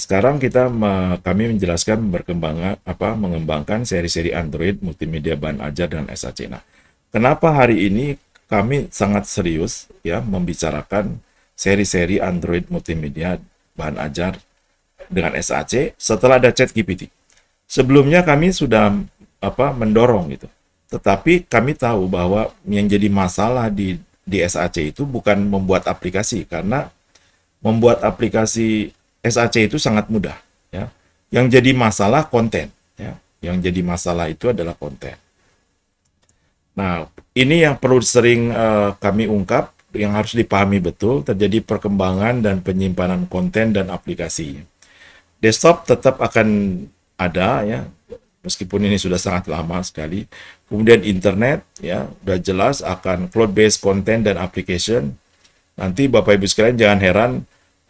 sekarang kami menjelaskan mengembangkan seri-seri Android multimedia bahan ajar dengan SAC. Nah, kenapa hari ini kami sangat serius ya membicarakan seri-seri Android multimedia bahan ajar dengan SAC setelah ada ChatGPT. Sebelumnya kami sudah mendorong gitu. Tetapi kami tahu bahwa yang jadi masalah di SAC itu bukan membuat aplikasi, karena membuat aplikasi SAC itu sangat mudah ya. Yang jadi masalah konten ya. Yang jadi masalah itu adalah konten. Nah, ini yang perlu sering kami ungkap, yang harus dipahami betul, terjadi perkembangan dan penyimpanan konten dan aplikasi. Desktop tetap akan ada ya, meskipun ini sudah sangat lama sekali. Kemudian internet ya, udah jelas akan cloud based content dan application. Nanti Bapak Ibu sekalian jangan heran,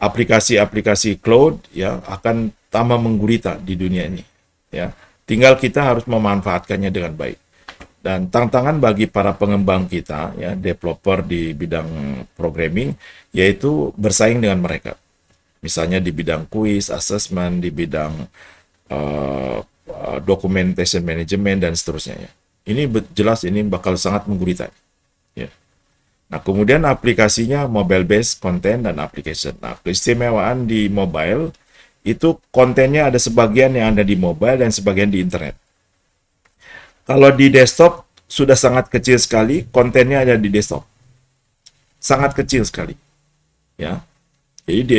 aplikasi-aplikasi cloud ya akan tambah menggurita di dunia ini ya. Tinggal kita harus memanfaatkannya dengan baik. Dan tantangan bagi para pengembang kita ya, developer di bidang programming, yaitu bersaing dengan mereka. Misalnya di bidang quiz, assessment, di bidang documentation management dan seterusnya ya. Ini jelas ini bakal sangat menggurita ya. Nah, kemudian aplikasinya mobile based content dan application. Nah, keistimewaan di mobile itu kontennya ada sebagian yang ada di mobile dan sebagian di internet. Kalau di desktop sudah sangat kecil sekali, kontennya ada di desktop. Sangat kecil sekali. Ya. Jadi di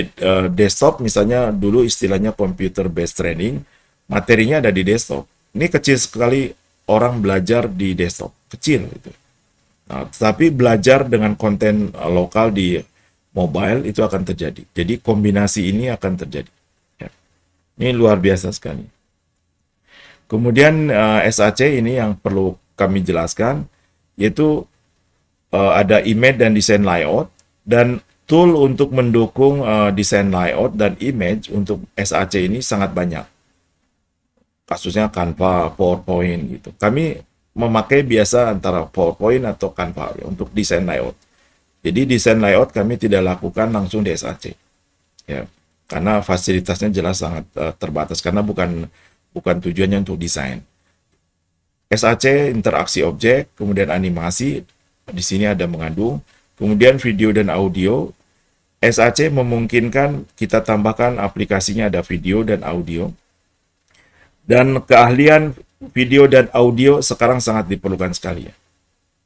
desktop misalnya dulu istilahnya computer based training, materinya ada di desktop. Ini kecil sekali orang belajar di desktop. Kecil gitu. Nah, tetapi belajar dengan konten lokal di mobile itu akan terjadi. Jadi kombinasi ini akan terjadi. Ya. Ini luar biasa sekali. Kemudian SAC ini yang perlu kami jelaskan, yaitu ada image dan desain layout, dan tool untuk mendukung desain layout dan image untuk SAC ini sangat banyak. Kasusnya Canva, PowerPoint gitu. Kami memakai biasa antara PowerPoint atau Canva ya, untuk desain layout. Jadi desain layout kami tidak lakukan langsung di SAC. Ya. Karena fasilitasnya jelas sangat terbatas, karena bukan tujuannya untuk desain. SAC interaksi objek, kemudian animasi, di sini ada mengandung, kemudian video dan audio. SAC memungkinkan kita tambahkan aplikasinya ada video dan audio. Dan keahlian video dan audio sekarang sangat diperlukan sekali ya.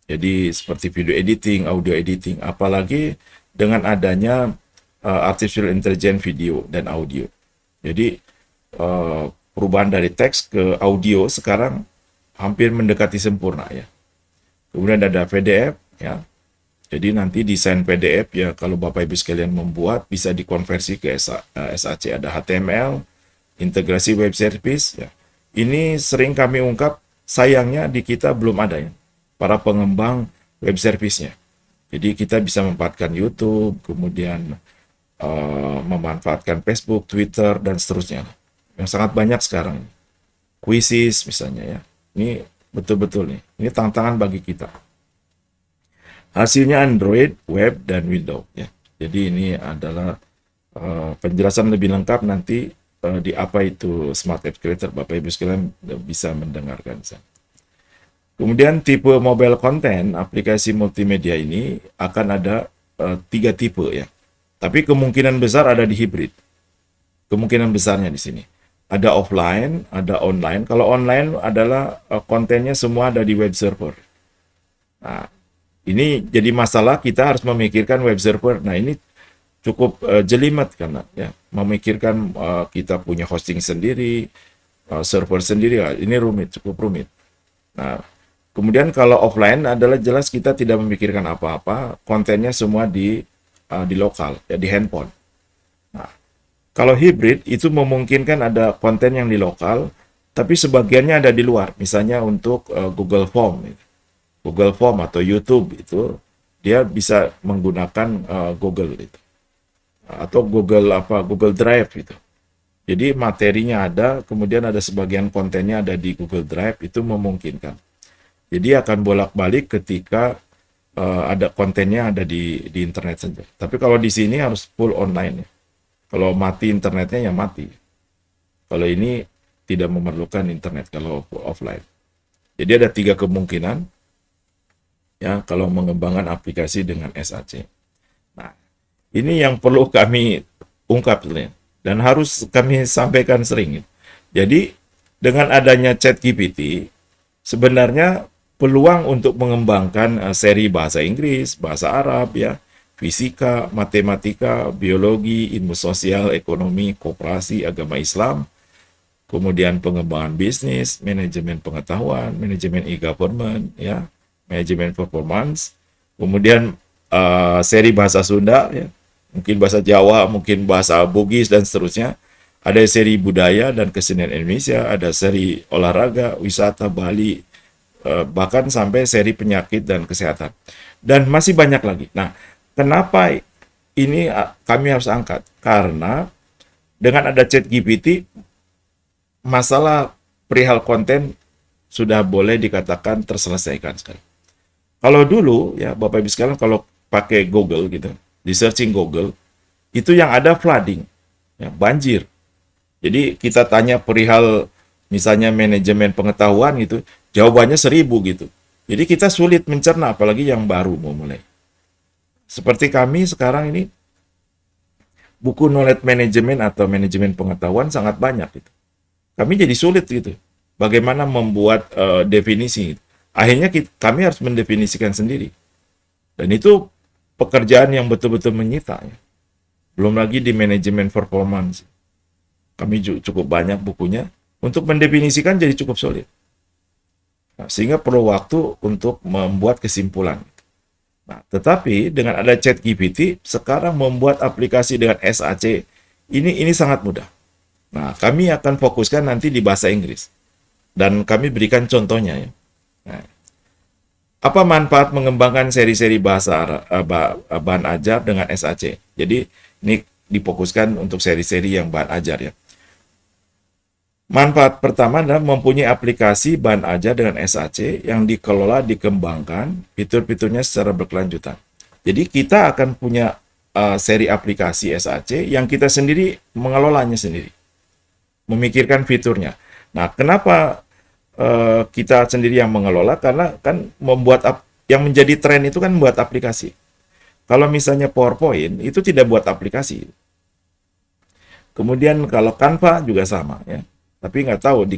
Jadi seperti video editing, audio editing, apalagi dengan adanya artificial intelligence video dan audio. Jadi perubahan dari teks ke audio sekarang hampir mendekati sempurna ya. Kemudian ada PDF ya. Jadi nanti desain PDF ya, kalau Bapak Ibu sekalian membuat bisa dikonversi ke SAC. Ada HTML, integrasi web service ya. Ini sering kami ungkap, sayangnya di kita belum ada ya, para pengembang web service-nya. Jadi kita bisa memanfaatkan YouTube, kemudian memanfaatkan Facebook, Twitter, dan seterusnya. Yang sangat banyak sekarang. Quizzes misalnya ya. Ini betul-betul nih, ini tantangan bagi kita. Hasilnya Android, web, dan Windows ya. Jadi ini adalah penjelasan lebih lengkap nanti di apa itu Smart App Creator. Bapak Ibu sekalian bisa mendengarkan. Kemudian tipe mobile content aplikasi multimedia ini akan ada 3 tipe ya. Tapi kemungkinan besar ada di hybrid. Kemungkinan besarnya di sini. Ada offline, ada online. Kalau online adalah kontennya semua ada di web server. Nah, ini jadi masalah, kita harus memikirkan web server. Nah, ini cukup jelimet karena ya memikirkan kita punya hosting sendiri, server sendiri. Ini rumit, cukup rumit. Nah, kemudian kalau offline adalah jelas kita tidak memikirkan apa-apa, kontennya semua di lokal, ya di handphone. Nah, kalau hybrid itu memungkinkan ada konten yang di lokal, tapi sebagiannya ada di luar. Misalnya untuk Google Form, Google Form atau YouTube itu dia bisa menggunakan Google itu, atau Google Drive itu. Jadi materinya ada, kemudian ada sebagian kontennya ada di Google Drive, itu memungkinkan. Jadi akan bolak-balik ketika ada kontennya ada di internet saja. Tapi kalau di sini harus full online ya. Kalau mati internetnya ya mati. Kalau ini tidak memerlukan internet kalau offline. Jadi ada 3 kemungkinan ya kalau mengembangkan aplikasi dengan SAC. Nah, ini yang perlu kami ungkap sebenarnya dan harus kami sampaikan sering. Jadi dengan adanya ChatGPT sebenarnya peluang untuk mengembangkan seri bahasa Inggris, bahasa Arab ya, fisika, matematika, biologi, ilmu sosial, ekonomi, koperasi, agama Islam, kemudian pengembangan bisnis, manajemen pengetahuan, manajemen e-government ya, manajemen performance, kemudian seri bahasa Sunda ya, mungkin bahasa Jawa, mungkin bahasa Bugis dan seterusnya. Ada seri budaya dan kesenian Indonesia, ada seri olahraga, wisata Bali, bahkan sampai seri penyakit dan kesehatan. Dan masih banyak lagi. Nah, kenapa ini kami harus angkat? Karena dengan ada ChatGPT, masalah perihal konten sudah boleh dikatakan terselesaikan sekali. Kalau dulu, ya Bapak Ibu sekalian, kalau pakai Google gitu, di searching Google, itu yang ada flooding, ya, banjir. Jadi kita tanya perihal misalnya manajemen pengetahuan gitu, jawabannya 1000 gitu. Jadi kita sulit mencerna apalagi yang baru mau mulai. Seperti kami sekarang ini buku knowledge management atau manajemen pengetahuan sangat banyak gitu. Kami jadi sulit gitu. Bagaimana membuat definisi. Akhirnya kami harus mendefinisikan sendiri. Dan itu pekerjaan yang betul-betul menyita ya. Belum lagi di manajemen performance. Kami cukup banyak bukunya, untuk mendefinisikan jadi cukup sulit. Nah, sehingga perlu waktu untuk membuat kesimpulan. Nah, tetapi dengan ada ChatGPT, sekarang membuat aplikasi dengan SAC, ini sangat mudah. Nah, kami akan fokuskan nanti di bahasa Inggris. Dan kami berikan contohnya ya. Nah, apa manfaat mengembangkan seri-seri bahasa bahan ajar dengan SAC? Jadi, ini difokuskan untuk seri-seri yang bahan ajar ya. Manfaat pertama adalah mempunyai aplikasi bahan ajar dengan SAC yang dikelola, dikembangkan, fitur-fiturnya secara berkelanjutan. Jadi kita akan punya seri aplikasi SAC yang kita sendiri mengelolanya sendiri. Memikirkan fiturnya. Nah, kenapa kita sendiri yang mengelola? Karena kan yang menjadi tren itu kan membuat aplikasi. Kalau misalnya PowerPoint, itu tidak buat aplikasi. Kemudian kalau Canva juga sama ya. Tapi nggak tahu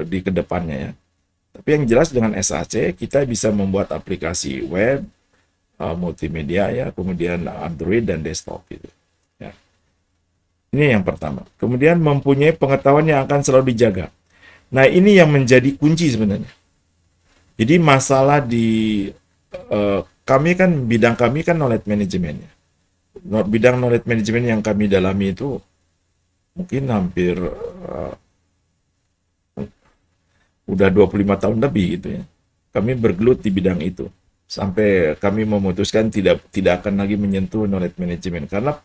di kedepannya ya. Tapi yang jelas dengan SAC kita bisa membuat aplikasi web, multimedia ya, kemudian Android dan desktop gitu. Ya. Ini yang pertama. Kemudian mempunyai pengetahuan yang akan selalu dijaga. Nah ini yang menjadi kunci sebenarnya. Jadi masalah di bidang kami kan knowledge management ya. Bidang knowledge management yang kami dalami itu mungkin hampir udah 25 tahun lebih gitu ya. Kami bergelut di bidang itu sampai kami memutuskan tidak akan lagi menyentuh knowledge management karena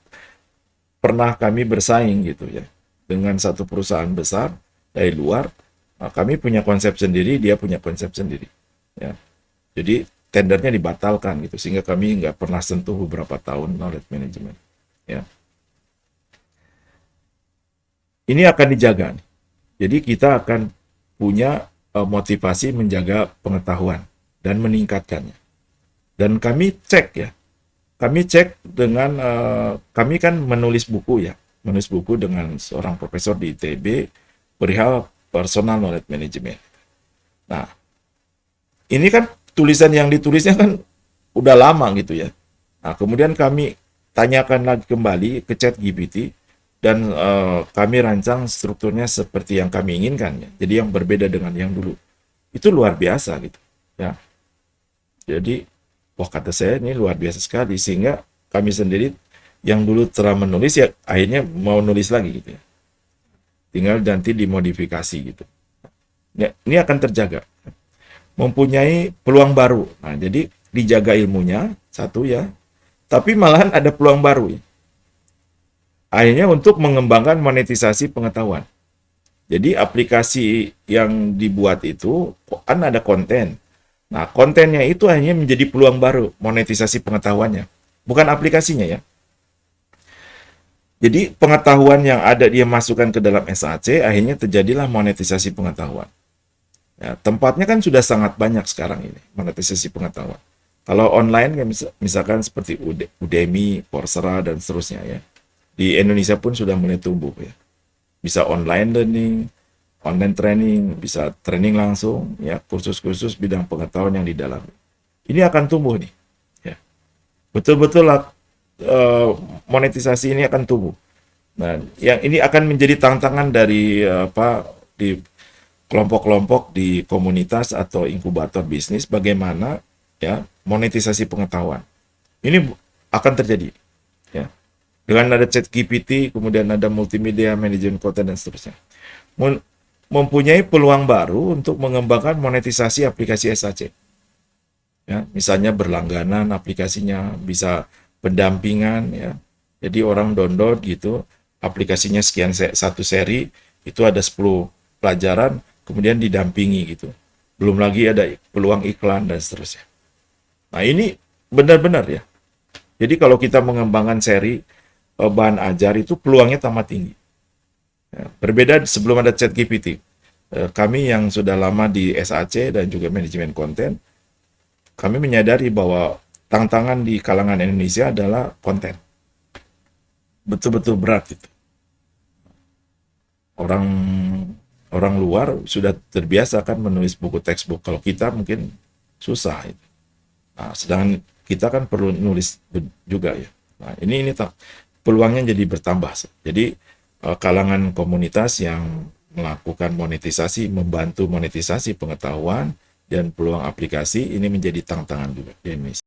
pernah kami bersaing gitu ya dengan satu perusahaan besar dari luar. Nah, kami punya konsep sendiri, dia punya konsep sendiri ya. Jadi tendernya dibatalkan gitu sehingga kami nggak pernah sentuh beberapa tahun knowledge management ya. Ini akan dijaga nih. Jadi kita akan punya motivasi menjaga pengetahuan dan meningkatkannya. Dan kami cek ya. Kami cek dengan kami kan menulis buku ya. Menulis buku dengan seorang profesor di ITB perihal personal knowledge management. Nah, ini kan tulisan yang ditulisnya kan udah lama gitu ya. Nah, kemudian kami tanyakan lagi kembali ke ChatGPT dan kami rancang strukturnya seperti yang kami inginkan ya. Jadi yang berbeda dengan yang dulu. Itu luar biasa gitu ya. Jadi wah kata saya ini luar biasa sekali sehingga kami sendiri yang dulu telah menulis ya akhirnya mau nulis lagi gitu ya. Tinggal nanti dimodifikasi gitu. Ya, ini akan terjaga. Mempunyai peluang baru. Nah, jadi dijaga ilmunya satu ya. Tapi malahan ada peluang baru ya. Akhirnya untuk mengembangkan monetisasi pengetahuan. Jadi aplikasi yang dibuat itu kan ada konten. Nah, kontennya itu hanya menjadi peluang baru monetisasi pengetahuannya. Bukan aplikasinya ya. Jadi pengetahuan yang ada dia masukkan ke dalam SAC, akhirnya terjadilah monetisasi pengetahuan. Ya, tempatnya kan sudah sangat banyak sekarang ini, monetisasi pengetahuan. Kalau online, ya misalkan seperti Udemy, Coursera, dan seterusnya ya. Di Indonesia pun sudah mulai tumbuh ya. Bisa online learning, online training, bisa training langsung, ya kursus-kursus bidang pengetahuan yang didalami. Ini akan tumbuh nih. Ya. Betul-betul monetisasi ini akan tumbuh. Nah, yang ini akan menjadi tantangan dari di kelompok-kelompok di komunitas atau inkubator bisnis bagaimana ya monetisasi pengetahuan. Ini akan terjadi ya. Dengan ada ChatGPT, kemudian ada multimedia, manajemen konten dan seterusnya. Mempunyai peluang baru untuk mengembangkan monetisasi aplikasi SAC. Ya, misalnya berlangganan aplikasinya, bisa pendampingan ya. Jadi orang download gitu, aplikasinya sekian satu seri, itu ada 10 pelajaran, kemudian didampingi gitu. Belum lagi ada peluang iklan dan seterusnya. Nah, ini benar-benar ya. Jadi kalau kita mengembangkan seri bahan ajar itu peluangnya tambah tinggi. Ya, berbeda sebelum ada ChatGPT. Kami yang sudah lama di SAC dan juga manajemen konten, kami menyadari bahwa tantangan di kalangan Indonesia adalah konten. Betul-betul berat itu. Orang orang luar sudah terbiasa kan menulis buku textbook. Kalau kita mungkin susah. Nah, sedangkan kita kan perlu nulis juga ya. Nah, ini peluangnya jadi bertambah. Jadi kalangan komunitas yang melakukan monetisasi, membantu monetisasi pengetahuan dan peluang aplikasi ini menjadi tantangan juga di Indonesia.